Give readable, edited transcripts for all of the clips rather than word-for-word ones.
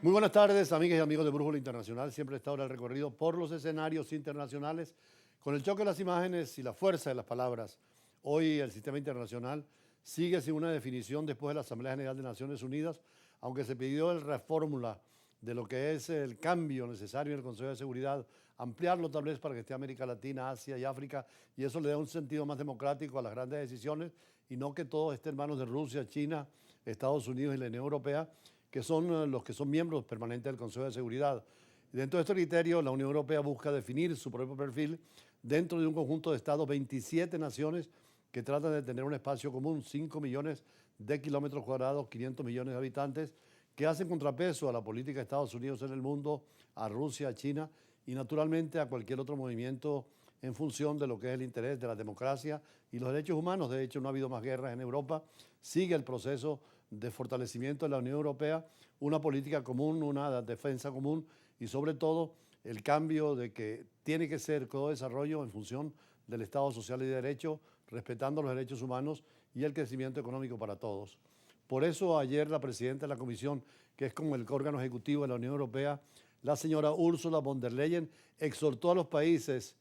Muy buenas tardes, amigas y amigos de Brújula Internacional. Siempre está ahora el recorrido por los escenarios internacionales con el choque de las imágenes y la fuerza de las palabras. Hoy el sistema internacional sigue sin una definición después de la Asamblea General de Naciones Unidas, aunque se pidió el reformula de lo que es el cambio necesario en el Consejo de Seguridad, ampliarlo tal vez para que esté América Latina, Asia y África, y eso le da un sentido más democrático a las grandes decisiones y no que todo esté en manos de Rusia, China, Estados Unidos y la Unión Europea, que son los que son miembros permanentes del Consejo de Seguridad. Dentro de este criterio, la Unión Europea busca definir su propio perfil dentro de un conjunto de estados, 27 naciones que tratan de tener un espacio común, 5 millones de kilómetros cuadrados, 500 millones de habitantes, que hacen contrapeso a la política de Estados Unidos en el mundo, a Rusia, a China y naturalmente a cualquier otro movimiento en función de lo que es el interés de la democracia y los derechos humanos. De hecho, no ha habido más guerras en Europa. Sigue el proceso de fortalecimiento de la Unión Europea, una política común, una defensa común y sobre todo el cambio de que tiene que ser todo desarrollo en función del Estado social y de derecho, respetando los derechos humanos y el crecimiento económico para todos. Por eso ayer la presidenta de la Comisión, que es como el órgano ejecutivo de la Unión Europea, la señora Ursula von der Leyen, exhortó a los países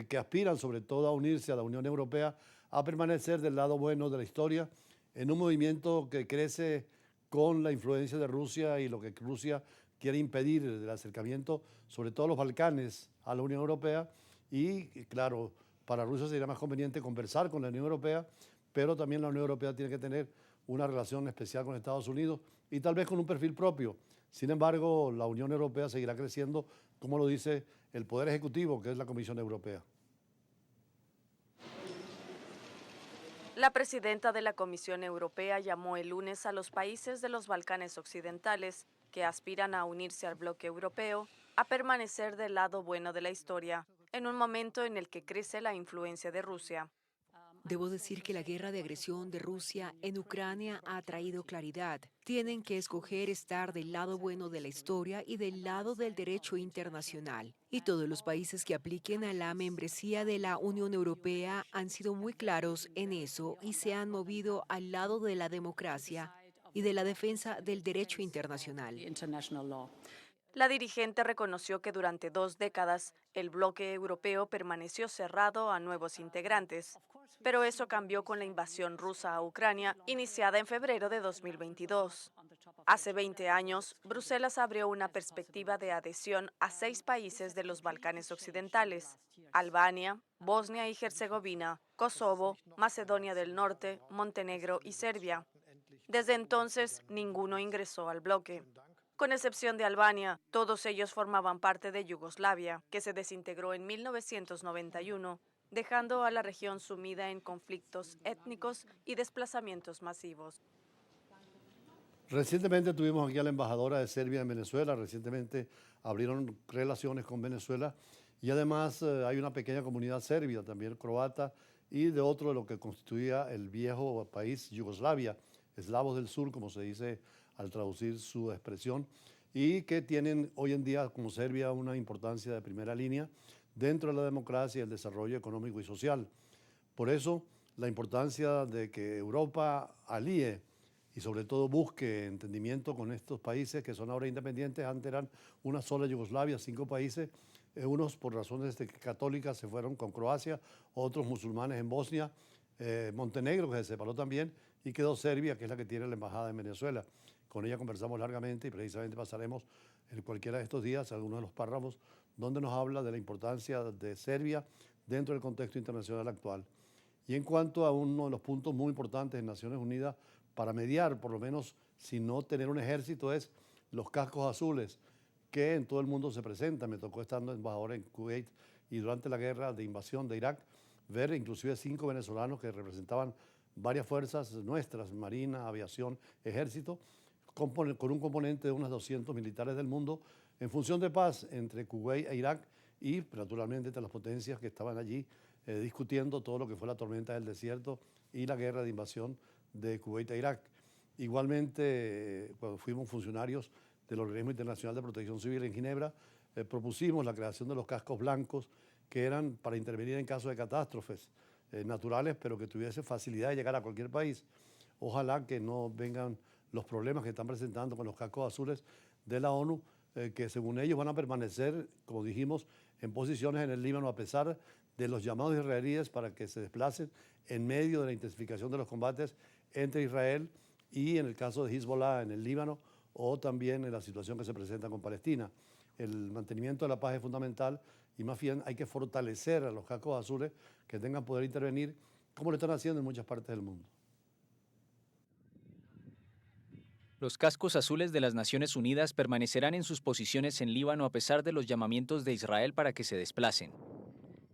que aspiran sobre todo a unirse a la Unión Europea a permanecer del lado bueno de la historia en un movimiento que crece con la influencia de Rusia y lo que Rusia quiere impedir el acercamiento, sobre todo los Balcanes, a la Unión Europea. Y claro, para Rusia sería más conveniente conversar con la Unión Europea, pero también la Unión Europea tiene que tener una relación especial con Estados Unidos y tal vez con un perfil propio. Sin embargo, la Unión Europea seguirá creciendo, como lo dice el Poder Ejecutivo, que es la Comisión Europea. La presidenta de la Comisión Europea llamó el lunes a los países de los Balcanes Occidentales que aspiran a unirse al bloque europeo a permanecer del lado bueno de la historia, en un momento en el que crece la influencia de Rusia. Debo decir que la guerra de agresión de Rusia en Ucrania ha traído claridad. Tienen que escoger estar del lado bueno de la historia y del lado del derecho internacional. Y todos los países que apliquen a la membresía de la Unión Europea han sido muy claros en eso y se han movido al lado de la democracia y de la defensa del derecho internacional. La dirigente reconoció que durante 2 décadas el bloque europeo permaneció cerrado a nuevos integrantes, pero eso cambió con la invasión rusa a Ucrania, iniciada en febrero de 2022. Hace 20 años, Bruselas abrió una perspectiva de adhesión a 6 países de los Balcanes Occidentales: Albania, Bosnia y Herzegovina, Kosovo, Macedonia del Norte, Montenegro y Serbia. Desde entonces, ninguno ingresó al bloque. Con excepción de Albania, todos ellos formaban parte de Yugoslavia, que se desintegró en 1991, dejando a la región sumida en conflictos étnicos y desplazamientos masivos. Recientemente tuvimos aquí a la embajadora de Serbia en Venezuela, recientemente abrieron relaciones con Venezuela y además hay una pequeña comunidad serbia, también croata, y de otro de lo que constituía el viejo país Yugoslavia, eslavos del sur, como se dice al traducir su expresión, y que tienen hoy en día como Serbia una importancia de primera línea dentro de la democracia y el desarrollo económico y social. Por eso, la importancia de que Europa alíe y sobre todo busque entendimiento con estos países que son ahora independientes. Antes eran una sola Yugoslavia, 5 países, unos por razones católicas se fueron con Croacia, otros musulmanes en Bosnia, Montenegro que se separó también y quedó Serbia, que es la que tiene la embajada en Venezuela. Con ella conversamos largamente y precisamente pasaremos en cualquiera de estos días algunos de los párrafos donde nos habla de la importancia de Serbia dentro del contexto internacional actual. Y en cuanto a uno de los puntos muy importantes en Naciones Unidas para mediar, por lo menos si no tener un ejército, es los cascos azules, que en todo el mundo se presentan. Me tocó estando embajador en Kuwait y durante la guerra de invasión de Irak, ver inclusive 5 venezolanos que representaban varias fuerzas nuestras, marina, aviación, ejército, con un componente de unos 200 militares del mundo, en función de paz entre Kuwait e Irak y naturalmente entre las potencias que estaban allí discutiendo todo lo que fue la tormenta del desierto y la guerra de invasión de Kuwait a Irak. Igualmente, cuando fuimos funcionarios del Organismo Internacional de Protección Civil en Ginebra, propusimos la creación de los cascos blancos que eran para intervenir en caso de catástrofes naturales, pero que tuviese facilidad de llegar a cualquier país. Ojalá que no vengan los problemas que están presentando con los cascos azules de la ONU, que según ellos van a permanecer, como dijimos, en posiciones en el Líbano a pesar de los llamados israelíes para que se desplacen en medio de la intensificación de los combates entre Israel y, en el caso de Hezbollah en el Líbano, o también en la situación que se presenta con Palestina. El mantenimiento de la paz es fundamental y más bien hay que fortalecer a los cascos azules que tengan poder intervenir, como lo están haciendo en muchas partes del mundo. Los cascos azules de las Naciones Unidas permanecerán en sus posiciones en Líbano a pesar de los llamamientos de Israel para que se desplacen.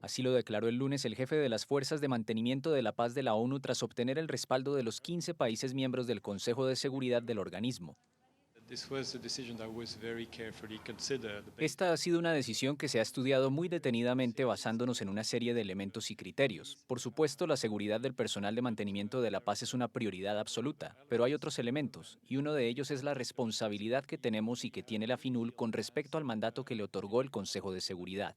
Así lo declaró el lunes el jefe de las Fuerzas de Mantenimiento de la Paz de la ONU tras obtener el respaldo de los 15 países miembros del Consejo de Seguridad del organismo. Esta ha sido una decisión que se ha estudiado muy detenidamente basándonos en una serie de elementos y criterios. Por supuesto, la seguridad del personal de mantenimiento de la paz es una prioridad absoluta, pero hay otros elementos, y uno de ellos es la responsabilidad que tenemos y que tiene la FINUL con respecto al mandato que le otorgó el Consejo de Seguridad.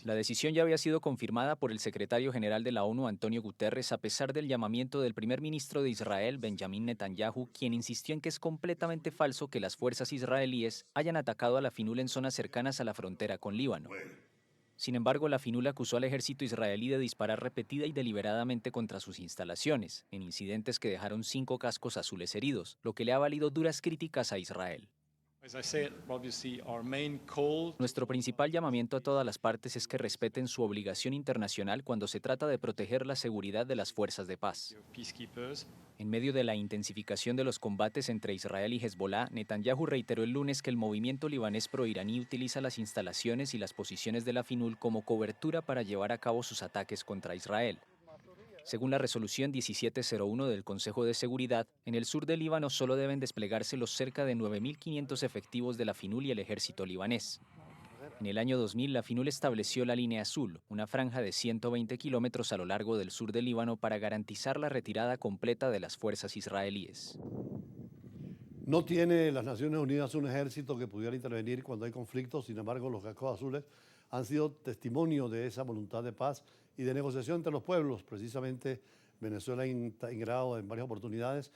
La decisión ya había sido confirmada por el secretario general de la ONU, Antonio Guterres, a pesar del llamamiento del primer ministro de Israel, Benjamin Netanyahu, quien insistió en que es completamente falso que las fuerzas israelíes hayan atacado a la FINUL en zonas cercanas a la frontera con Líbano. Sin embargo, la FINUL acusó al ejército israelí de disparar repetida y deliberadamente contra sus instalaciones, en incidentes que dejaron 5 cascos azules heridos, lo que le ha valido duras críticas a Israel. Nuestro principal llamamiento a todas las partes es que respeten su obligación internacional cuando se trata de proteger la seguridad de las fuerzas de paz. En medio de la intensificación de los combates entre Israel y Hezbollah, Netanyahu reiteró el lunes que el movimiento libanés proiraní utiliza las instalaciones y las posiciones de la FINUL como cobertura para llevar a cabo sus ataques contra Israel. Según la resolución 1701 del Consejo de Seguridad, en el sur del Líbano solo deben desplegarse los cerca de 9.500 efectivos de la FINUL y el ejército libanés. En el año 2000, la FINUL estableció la Línea Azul, una franja de 120 kilómetros a lo largo del sur del Líbano para garantizar la retirada completa de las fuerzas israelíes. No tiene las Naciones Unidas un ejército que pudiera intervenir cuando hay conflictos, sin embargo los cascos azules han sido testimonio de esa voluntad de paz y de negociación entre los pueblos. Precisamente Venezuela ha integrado en varias oportunidades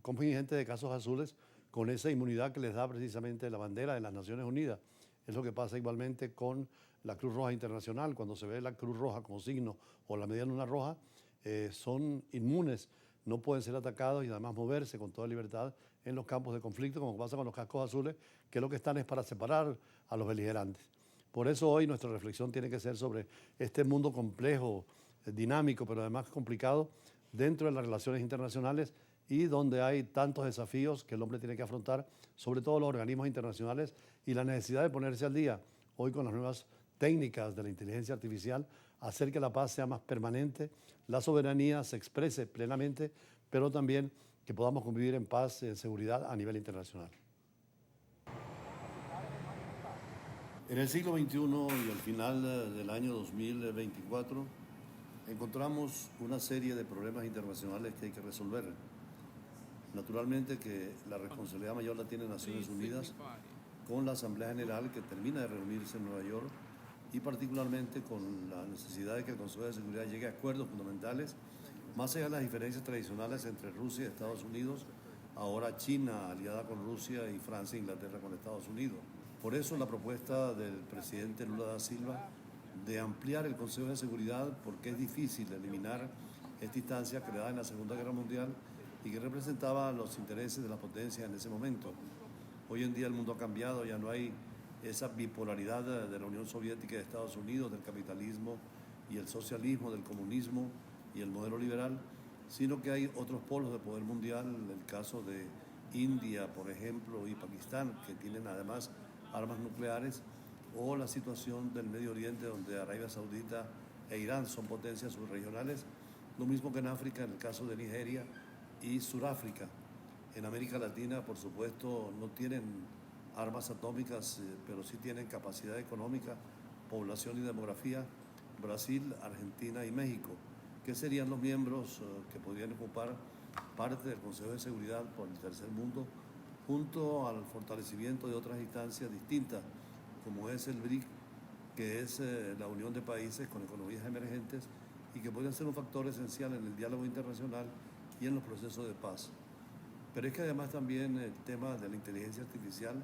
contingentes de cascos azules con esa inmunidad que les da precisamente la bandera de las Naciones Unidas. Es lo que pasa igualmente con la Cruz Roja Internacional. Cuando se ve la Cruz Roja como signo o la Media Luna Roja, son inmunes, no pueden ser atacados y además moverse con toda libertad en los campos de conflicto, como pasa con los cascos azules, que lo que están es para separar a los beligerantes. Por eso hoy nuestra reflexión tiene que ser sobre este mundo complejo, dinámico, pero además complicado dentro de las relaciones internacionales y donde hay tantos desafíos que el hombre tiene que afrontar, sobre todo los organismos internacionales y la necesidad de ponerse al día hoy con las nuevas técnicas de la inteligencia artificial, hacer que la paz sea más permanente, la soberanía se exprese plenamente, pero también que podamos convivir en paz y en seguridad a nivel internacional. En el siglo XXI y al final del año 2024 encontramos una serie de problemas internacionales que hay que resolver. Naturalmente que la responsabilidad mayor la tiene Naciones Unidas con la Asamblea General que termina de reunirse en Nueva York y particularmente con la necesidad de que el Consejo de Seguridad llegue a acuerdos fundamentales, más allá de las diferencias tradicionales entre Rusia y Estados Unidos, ahora China aliada con Rusia y Francia e Inglaterra con Estados Unidos. Por eso la propuesta del presidente Lula da Silva de ampliar el Consejo de Seguridad, porque es difícil eliminar esta instancia creada en la Segunda Guerra Mundial y que representaba los intereses de las potencias en ese momento. Hoy en día el mundo ha cambiado, ya no hay esa bipolaridad de la Unión Soviética y de Estados Unidos, del capitalismo y el socialismo, del comunismo y el modelo liberal, sino que hay otros polos de poder mundial, el caso de India, por ejemplo, y Pakistán, que tienen además armas nucleares, o la situación del Medio Oriente, donde Arabia Saudita e Irán son potencias subregionales, lo mismo que en África, en el caso de Nigeria y Sudáfrica. En América Latina, por supuesto, no tienen armas atómicas, pero sí tienen capacidad económica, población y demografía, Brasil, Argentina y México, que serían los miembros que podrían ocupar parte del Consejo de Seguridad por el tercer mundo, junto al fortalecimiento de otras instancias distintas, como es el BRIC, que es la unión de países con economías emergentes y que podrían ser un factor esencial en el diálogo internacional y en los procesos de paz. Pero es que además también el tema de la inteligencia artificial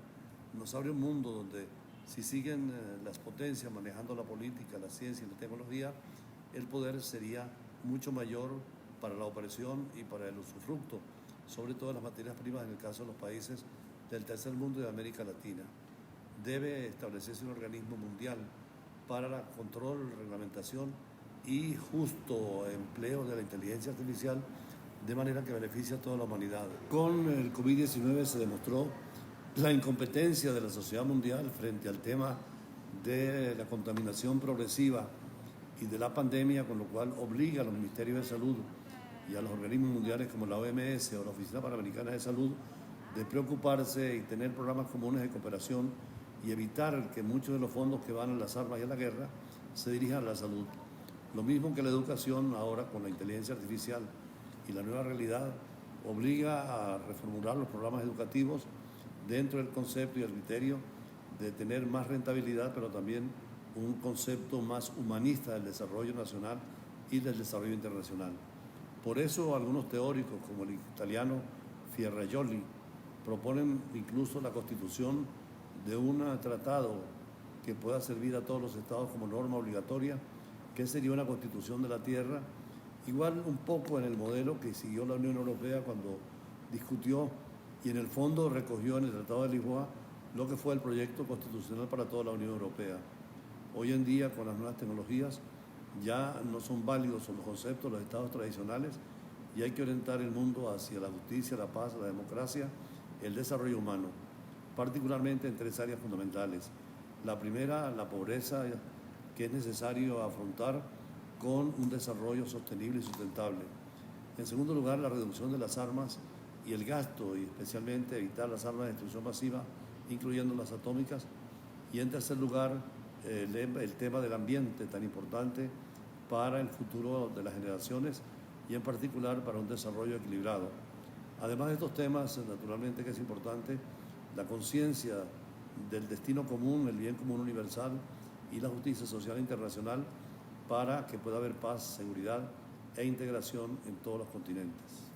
nos abre un mundo donde si siguen las potencias manejando la política, la ciencia y la tecnología, el poder sería mucho mayor para la operación y para el usufructo, sobre todo las materias primas en el caso de los países del tercer mundo y de América Latina. Debe establecerse un organismo mundial para el control, reglamentación y justo empleo de la inteligencia artificial de manera que beneficie a toda la humanidad. Con el COVID-19 se demostró la incompetencia de la sociedad mundial frente al tema de la contaminación progresiva y de la pandemia, con lo cual obliga a los ministerios de salud y a los organismos mundiales como la OMS o la Oficina Panamericana de Salud de preocuparse y tener programas comunes de cooperación y evitar que muchos de los fondos que van a las armas y a la guerra se dirijan a la salud. Lo mismo que la educación ahora con la inteligencia artificial y la nueva realidad obliga a reformular los programas educativos dentro del concepto y el criterio de tener más rentabilidad, pero también un concepto más humanista del desarrollo nacional y del desarrollo internacional. Por eso algunos teóricos, como el italiano Fierrajoli, proponen incluso la constitución de un tratado que pueda servir a todos los estados como norma obligatoria, que sería una constitución de la tierra, igual un poco en el modelo que siguió la Unión Europea cuando discutió y en el fondo recogió en el Tratado de Lisboa lo que fue el proyecto constitucional para toda la Unión Europea. Hoy en día, con las nuevas tecnologías, ya no son válidos los conceptos de los estados tradicionales y hay que orientar el mundo hacia la justicia, la paz, la democracia, el desarrollo humano, particularmente en tres áreas fundamentales. La primera, la pobreza, que es necesario afrontar con un desarrollo sostenible y sustentable. En segundo lugar, la reducción de las armas y el gasto, y especialmente evitar las armas de destrucción masiva, incluyendo las atómicas. Y en tercer lugar, el tema del ambiente, tan importante para el futuro de las generaciones y en particular para un desarrollo equilibrado. Además de estos temas, naturalmente que es importante la conciencia del destino común, el bien común universal y la justicia social internacional para que pueda haber paz, seguridad e integración en todos los continentes.